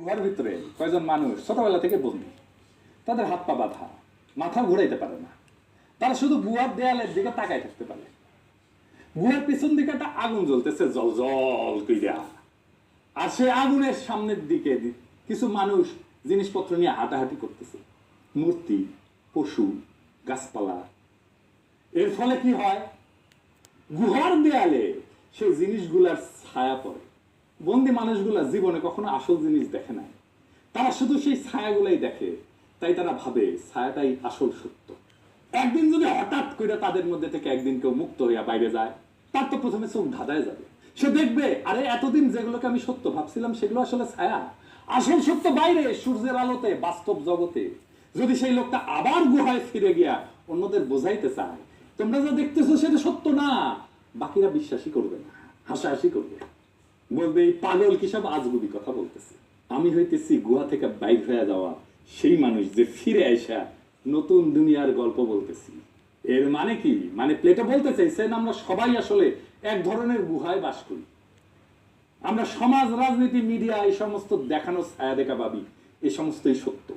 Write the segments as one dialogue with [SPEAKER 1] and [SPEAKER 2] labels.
[SPEAKER 1] ঘরের ভিতরে কয়জন মানুষ ছোটবেলা থেকে বন্দি, তাদের হাত পা বাঁধা, মাথা ঘুরাইতে পারে না, তারা শুধু গুহার দেয়ালের দিকে তাকায় থাকতে পারে। গুহার পিছন দিকে একটা আগুন জ্বলতেছে জল জল কইরা, আর সে আগুনের সামনের দিকে কিছু মানুষ জিনিসপত্র নিয়ে হাঁটাহাঁটি করতেছে, মূর্তি, পশু, গাছপালা। এর ফলে কি হয়, গুহার দেয়ালে সেই জিনিসগুলার ছায়া পড়ে। বন্দি মানুষগুলা জীবনে কখনো আসল জিনিস দেখে নাই, তারা শুধু সেই ছায়াগুলাই দেখে, তাই তারা ভাবে ছায়াটাই আসল সত্য। একদিন যদি হঠাৎ করে তাদের মধ্যে থেকে একদিন কেউ মুক্ত হইয়া বাইরে যায়, তার তো প্রথমে চোখ ধাঁধায় যাবে। সে দেখবে, আরে এতদিন যেগুলোকে আমি সত্য ভাবছিলাম সেগুলো আসলে ছায়া, আসল সত্য বাইরে সূর্যের আলোতে বাস্তব জগতে। যদি সেই লোকটা আবার গুহায় ফিরে গিয়া অন্যদের বোঝাইতে চায় তোমরা যা দেখতেছো সেটা সত্য না, বাকিরা বিশ্বাসই করবে না, হাসাহাসি করবে, বলবে এই পাগল কি সব আজগুবি কথা বলতেছে। আমি হইতেছি গুহা থেকে বাইর হয়ে যাওয়া সেই মানুষ যে ফিরে আসা নতুন দুনিয়ার গল্প বলতেছি। এর মানে কি, মানে প্লেটো বলতে চাইছেন আমরা সবাই আসলে এক ধরনের গুহায় বাস করি। আমরা সমাজ, রাজনীতি, মিডিয়া এই সমস্ত দেখানো ছায়া দেখা ভাবি এই সমস্তই সত্য,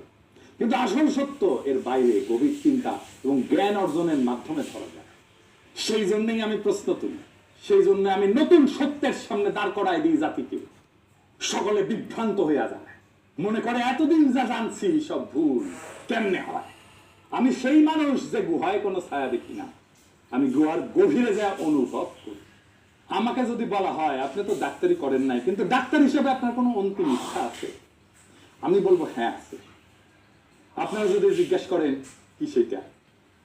[SPEAKER 1] কিন্তু আসল সত্য এর বাইরে গভীর চিন্তা এবং জ্ঞান অর্জনের মাধ্যমে ধরা যায়। সেই জন্যই আমি প্রশ্ন তুলি, সেই জন্য আমি নতুন সত্যের সামনে দাঁড় করাই দিই জাতিকে। সকলে বিভ্রান্ত হইয়া যায়, মনে করে এতদিন যা জানছি সব ভুল, কেমনে হয়। আমি সেই মানুষ যে গুহায় কোনো ছায়া দেখি না, আমি গুহার গভীরে যা অনুভব করি। আমাকে যদি বলা হয় আপনি তো ডাক্তারি করেন নাই, কিন্তু ডাক্তার হিসেবে আপনার কোনো অন্তিম ইচ্ছা আছে, আমি বলবো হ্যাঁ আছে। আপনারা যদি জিজ্ঞেস করেন কি সেটা,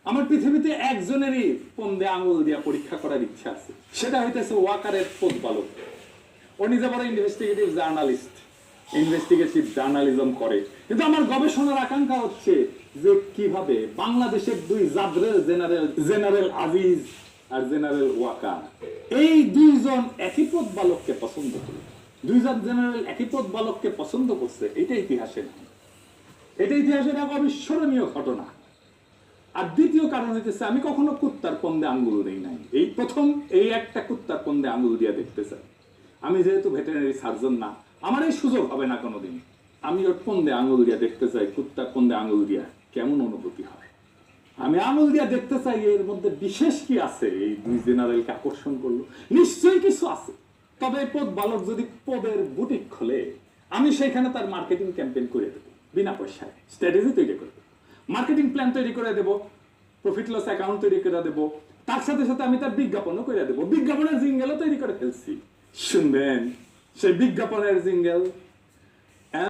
[SPEAKER 1] আমার পৃথিবীতে একজনেরই পন্দে আঙুল দিয়া পরীক্ষা করার ইচ্ছা আছে, সেটা হইতেছে ওয়াকারের প্রতিপালক। ও নিজে বড় ইনভেস্টিগেটিভ জার্নালিস্ট, ইনভেস্টিগেটিভ জার্নালিজম করে, কিন্তু আমার গবেষণার আকাঙ্ক্ষা হচ্ছে যে কিভাবে বাংলাদেশের দুই জাদরেল জেনারেল আজিজ আর জেনারেল ওয়াকার, এই দুইজন একই প্রতিপালককে পছন্দ করে, দুইজন জেনারেল একই প্রতিপালককে পছন্দ করছে। এটা ইতিহাসে না, এটা ইতিহাসের এক অবিস্মরণীয় ঘটনা। আর দ্বিতীয় কারণ হইতেছে আমি কখনো কুত্তার পন্দে আঙ্গুল দেই নাই, এই প্রথম এই একটা কুত্তার পন্দে আঙ্গুল দিয়া দেখতে চাই। আমি যেহেতু ভেটেরিনারি সার্জন না, আমার এই সুযোগ হবে না কোনোদিন। আমি ওর পন্দে আঙ্গুল দিয়া দেখতে চাই, কুত্তার পন্দে আঙ্গুল দিয়া কেমন অনুভূতি হয়। আমি আঙ্গুল দিয়া দেখতে চাই এর মধ্যে বিশেষ কি আছে এই দুই জেনারেলকে আকর্ষণ করলো। নিশ্চয়ই কিছু আছে, তবে পদ বালক যদি পদের বুটিক খোলে, আমি সেইখানে তার মার্কেটিং ক্যাম্পেইন করে দেবো, বিনা পয়সায় স্ট্র্যাটেজি তৈরি করে দেবো, মার্কেটিং প্ল্যান তৈরি করে দেবো, প্রফিট লস অ্যাকাউন্ট তৈরি করে দেবো, তার সাথে সাথে আমি তার বিজ্ঞাপনও করে দেবো। বিজ্ঞাপনের জিঙ্গেলও তৈরি করে ফেলছি, শুনবেন সেই বিজ্ঞাপনের জিঙ্গেল।